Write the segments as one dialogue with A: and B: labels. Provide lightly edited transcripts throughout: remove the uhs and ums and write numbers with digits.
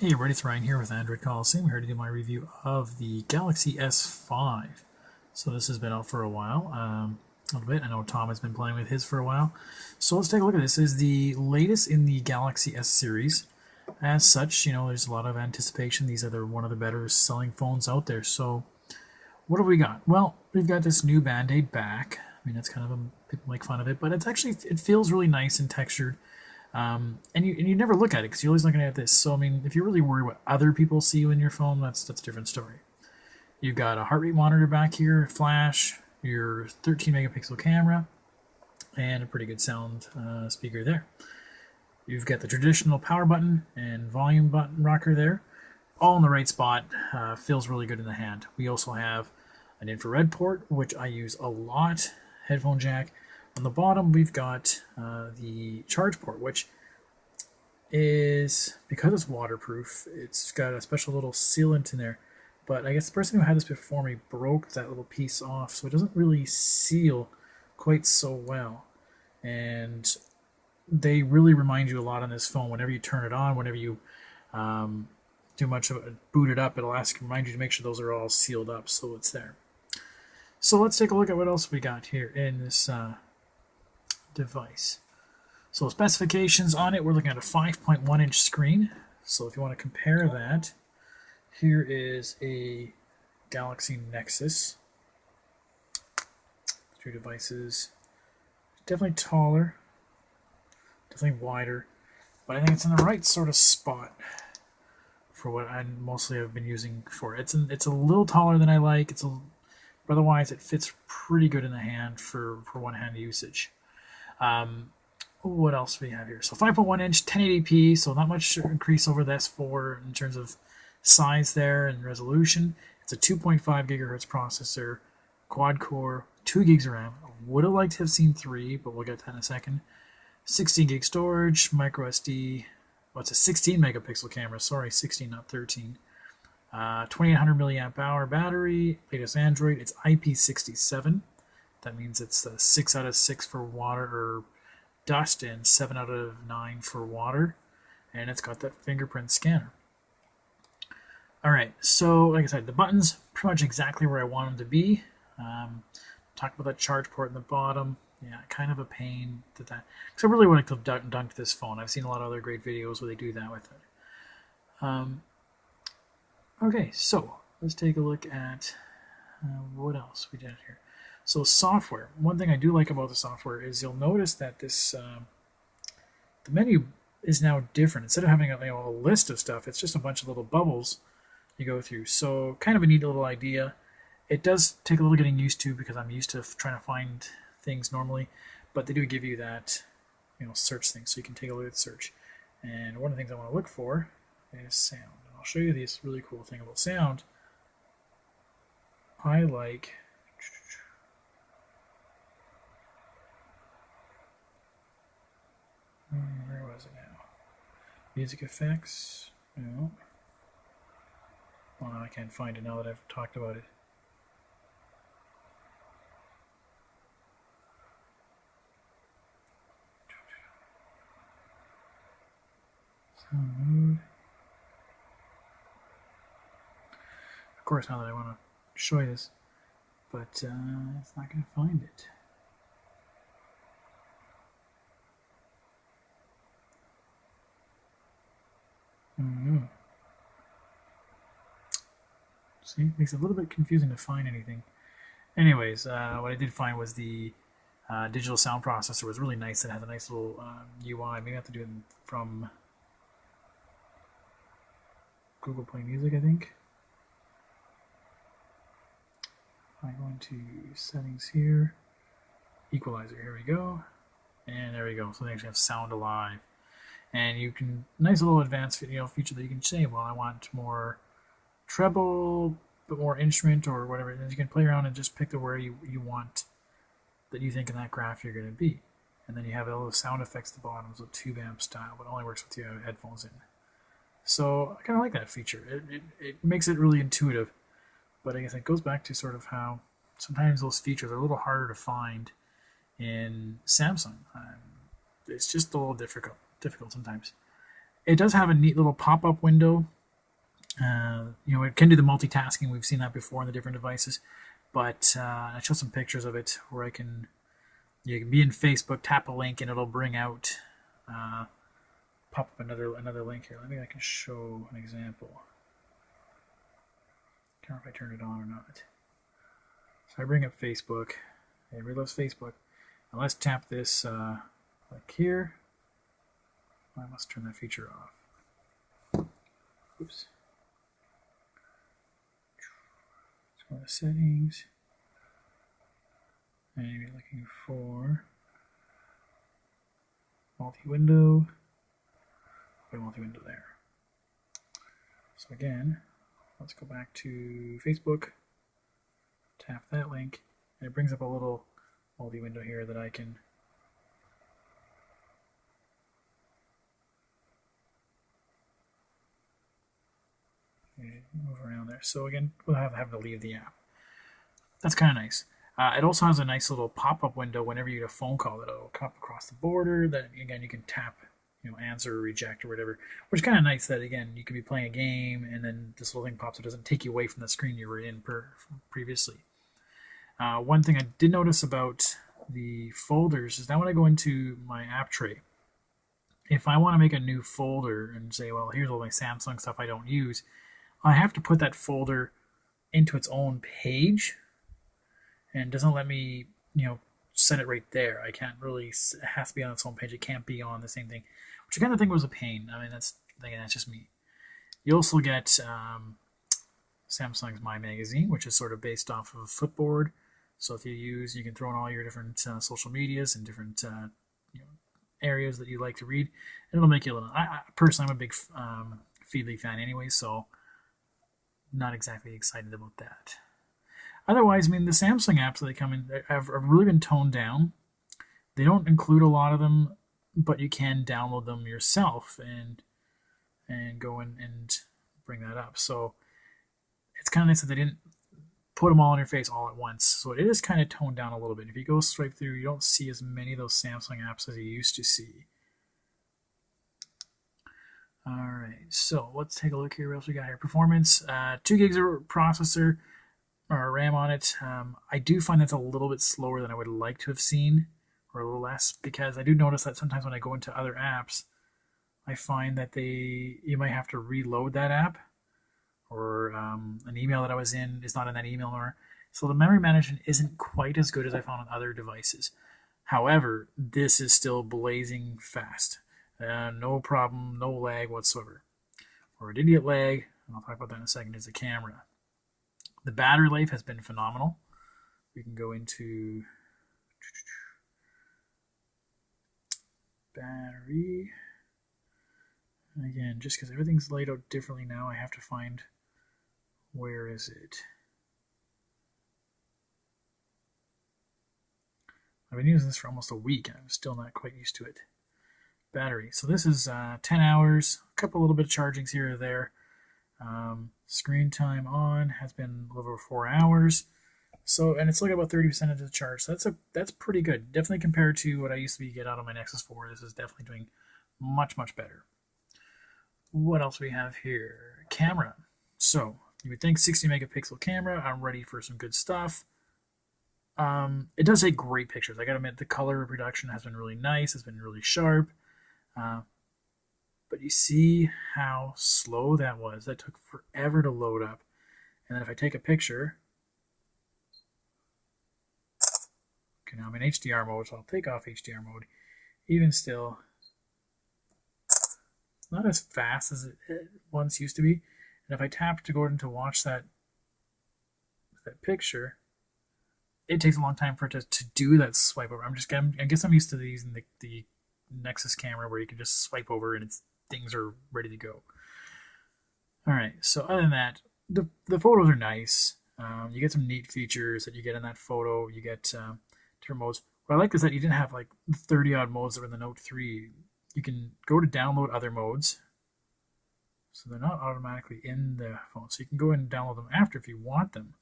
A: Hey everybody, it's Ryan here with Android Coliseum. I'm here to do my review of the Galaxy S5. So this has been out for a while, a little bit. I know Tom has been playing with his for a while. So let's take a look at this. This is the latest in the Galaxy S series. As such, there's a lot of anticipation. These are one of the better selling phones out there. So what have we got? Well, we've got this new Band-Aid back. I mean, that's kind of people make fun of it, but it feels really nice and textured. And you never look at it because you're always looking at this. So I mean, if you're really worried what other people see you in your phone, that's a different story. You've got a heart rate monitor back here, flash, your 13 megapixel camera, and a pretty good sound speaker there. You've got the traditional power button and volume button rocker there, all in the right spot. Feels really good in the hand. We also have an infrared port, which I use a lot, headphone jack. On the bottom, we've got the charge port, which is, because it's waterproof, it's got a special little sealant in there. But I guess the person who had this before me broke that little piece off, so it doesn't really seal quite so well. And they really remind you a lot on this phone. Whenever you turn it on, whenever you do much of it, boot it up, it'll remind you to make sure those are all sealed up so it's there. So let's take a look at what else we got here in this device. So specifications on it, we're looking at a 5.1 inch screen. So if you want to compare that, here is a Galaxy Nexus. Two devices, definitely taller, definitely wider, but I think it's in the right sort of spot for what I mostly have been using for it. It's a little taller than I like. But otherwise it fits pretty good in the hand for one-hand usage. What else do we have here? So 5.1 inch, 1080p, so not much increase over the S4 in terms of size there and resolution. It's a 2.5 gigahertz processor, quad core, 2 gigs of RAM. I would have liked to have seen 3, but we'll get to that in a second. 16 gig storage, micro SD. Well, it's a 16 megapixel camera. Sorry, 16, not 13. 2800 milliamp hour battery. Latest Android. It's IP67. That means it's 6 out of 6 for water or dust and 7 out of 9 for water. And it's got that fingerprint scanner. Alright, so like I said, the buttons pretty much exactly where I want them to be. Talk about that charge port in the bottom. Yeah, kind of a pain to that. Because I really would like to have done to this phone. I've seen a lot of other great videos where they do that with it. Okay, so let's take a look at what else we did here. So software. One thing I do like about the software is you'll notice that this the menu is now different. Instead of having a list of stuff, it's just a bunch of little bubbles you go through. So kind of a neat little idea. It does take a little getting used to because I'm used to trying to find things normally, but they do give you that search thing, so you can take a look at search. And one of the things I want to look for is sound. And I'll show you this really cool thing about sound. I like where was it now? Music effects. No. Well, now I can't find it now that I've talked about it. Sound mode. Of course, now that I want to show you this, but it's not going to find it. See, it makes it a little bit confusing to find anything. Anyways, what I did find was the digital sound processor was really nice. It had a nice little UI. Maybe I have to do it from Google Play Music, I think. I go into settings here, equalizer, here we go, and there we go. So they actually have sound alive. And you can, nice little advanced feature that you can say, well, I want more treble, but more instrument or whatever. And you can play around and just pick the where you want that you think in that graph you're going to be. And then you have all the sound effects at the bottom, so tube amp style, but it only works with you have headphones in. So I kind of like that feature. It makes it really intuitive. But I guess it goes back to sort of how sometimes those features are a little harder to find in Samsung. It's just a little difficult sometimes. It does have a neat little pop-up window It can do the multitasking. We've seen that before on the different devices. But I showed some pictures of it where you can be in Facebook, tap a link, and it'll bring out, pop up another link here. Let me, I can show an example. I can't remember if I turned it on or not. So I bring up Facebook. Everybody loves Facebook. And let's tap this like here. I must turn that feature off. Oops. Let's go to settings. And you're looking for multi-window. Put a multi-window there. So again, let's go back to Facebook. Tap that link, and it brings up a little multi-window here that I can move around there. So again, we'll have to leave the app. That's kind of nice. It also has a nice little pop-up window whenever you get a phone call that'll come up across the border. That again you can tap, answer or reject or whatever. Which is kind of nice that again you can be playing a game and then this little thing pops. It doesn't take you away from the screen you were in previously. One thing I did notice about the folders is now when I go into my app tray, if I want to make a new folder and say, well, here's all my Samsung stuff I don't use, I have to put that folder into its own page, and it doesn't let me, set it right there. I can't really. It has to be on its own page. It can't be on the same thing, which I kind of think was a pain. I mean, that's just me. You also get Samsung's My Magazine, which is sort of based off of Flipboard. So if you can throw in all your different social medias and different areas that you like to read, and it'll make you a little. Personally, I'm a big Feedly fan anyway, so not exactly excited about that. Otherwise, I mean, the Samsung apps that they come in have really been toned down. They don't include a lot of them, but you can download them yourself and go in and bring that up. So it's kind of nice that they didn't put them all in your face all at once. So it is kind of toned down a little bit. If you go straight through, you don't see as many of those Samsung apps as you used to see. All right, so let's take a look here. What else we got here? Performance, 2 gigs of processor or RAM on it. I do find that's a little bit slower than I would like to have seen, or a little less, because I do notice that sometimes when I go into other apps, I find that you might have to reload that app, or an email that I was in is not in that email anymore. So the memory management isn't quite as good as I found on other devices. However, this is still blazing fast. No problem, no lag whatsoever. Where it did get lag, and I'll talk about that in a second, is the camera. The battery life has been phenomenal. We can go into battery. And again, just because everything's laid out differently now, I have to find where is it. I've been using this for almost a week, and I'm still not quite used to it. Battery. So this is 10 hours, a couple little bit of chargings here or there. Screen time on has been a little over 4 hours. So, and it's like about 30% of the charge. So that's pretty good. Definitely compared to what I used to get out of my Nexus 4. This is definitely doing much, much better. What else we have here? Camera. So you would think 60 megapixel camera. I'm ready for some good stuff. It does take great pictures. I gotta admit, the color reproduction has been really nice. It's been really sharp. But you see how slow that was. That took forever to load up. And then if I take a picture, okay, now I'm in HDR mode, so I'll take off HDR mode. Even still, it's not as fast as it once used to be. And if I tap to go in to watch that picture, it takes a long time for it to do that swipe over. I guess I'm used to using the Nexus camera where you can just swipe over and things are ready to go. All right, so other than that, the photos are nice. You get some neat features that you get in that photo. You get different modes. What I like is that you didn't have like 30 odd modes that were in the Note 3. You can go to download other modes, so they're not automatically in the phone. So you can go in and download them after if you want them,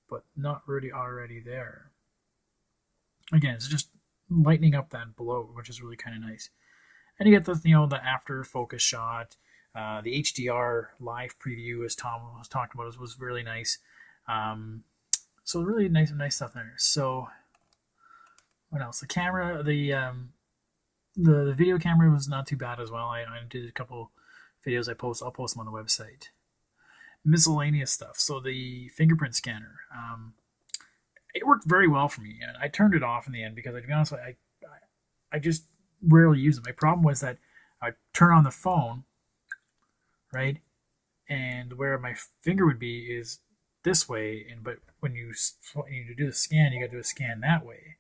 A: but not really already there. Again, it's just lightening up that bloat, which is really kind of nice. And you get the the after focus shot. The HDR live preview, as Tom was talking about, was really nice. So really nice stuff there. So what else? The camera, the video camera was not too bad as well. I did a couple videos. I'll post them on the website. Miscellaneous stuff. So the fingerprint scanner. It worked very well for me. I turned it off in the end because, to be honest, I just rarely use it. My problem was that I turn on the phone, right, and where my finger would be is this way, but when you do the scan, you got to do a scan that way.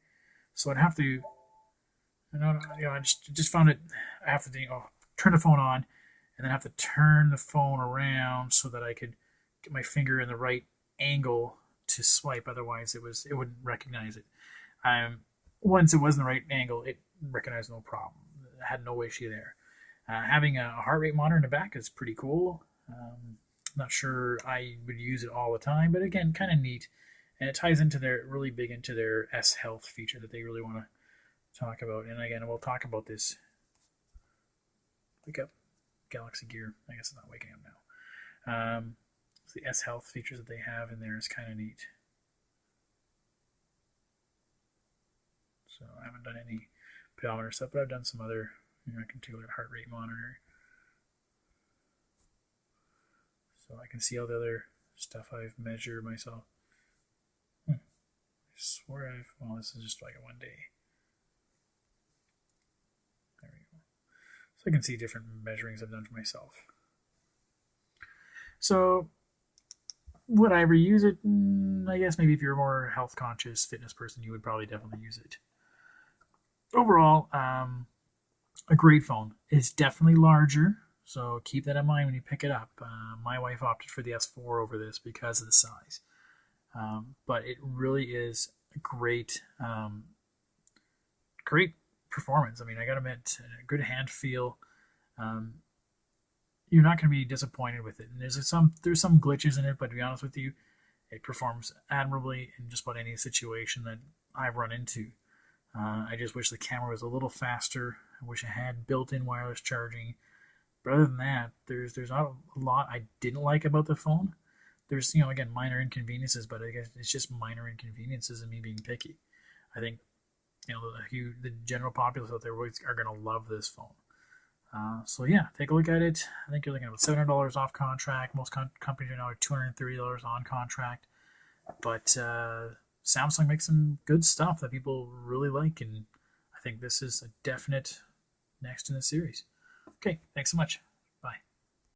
A: So I'd have to, I just found it. I have to turn the phone on, and then have to turn the phone around so that I could get my finger in the right angle to swipe. Otherwise, it wouldn't recognize it. Once it was in the right angle, it recognized no problem. It had no issue there. Having a heart rate monitor in the back is pretty cool. Not sure I would use it all the time, but again, kind of neat. And it ties into really big into their S Health feature that they really want to talk about. And again, we'll talk about this. Wake up, Galaxy Gear. I guess it's not waking up now. The S Health features that they have in there is kind of neat. So I haven't done any pedometer stuff, but I've done some other. I can take a look at heart rate monitor. So I can see all the other stuff I've measured myself. I swear this is just like a 1 day. There we go. So I can see different measurings I've done for myself. So would I ever use it? I guess maybe if you're a more health conscious fitness person, you would probably definitely use it. Overall, a great phone. It's definitely larger, so keep that in mind when you pick it up. My wife opted for the S4 over this because of the size. But it really is a great performance. I mean, I got to admit, a good hand feel. You're not going to be disappointed with it. And there's some glitches in it, but to be honest with you, it performs admirably in just about any situation that I've run into. I just wish the camera was a little faster. I wish I had built-in wireless charging. But other than that, there's not a lot I didn't like about the phone. There's, again, minor inconveniences, but I guess it's just minor inconveniences and me being picky. I think, the general populace out there are going to love this phone. So yeah, take a look at it. I think you're looking at about $700 off contract. Most companies are now at $230 on contract. But Samsung makes some good stuff that people really like, and I think this is a definite next in the series. Okay, thanks so much.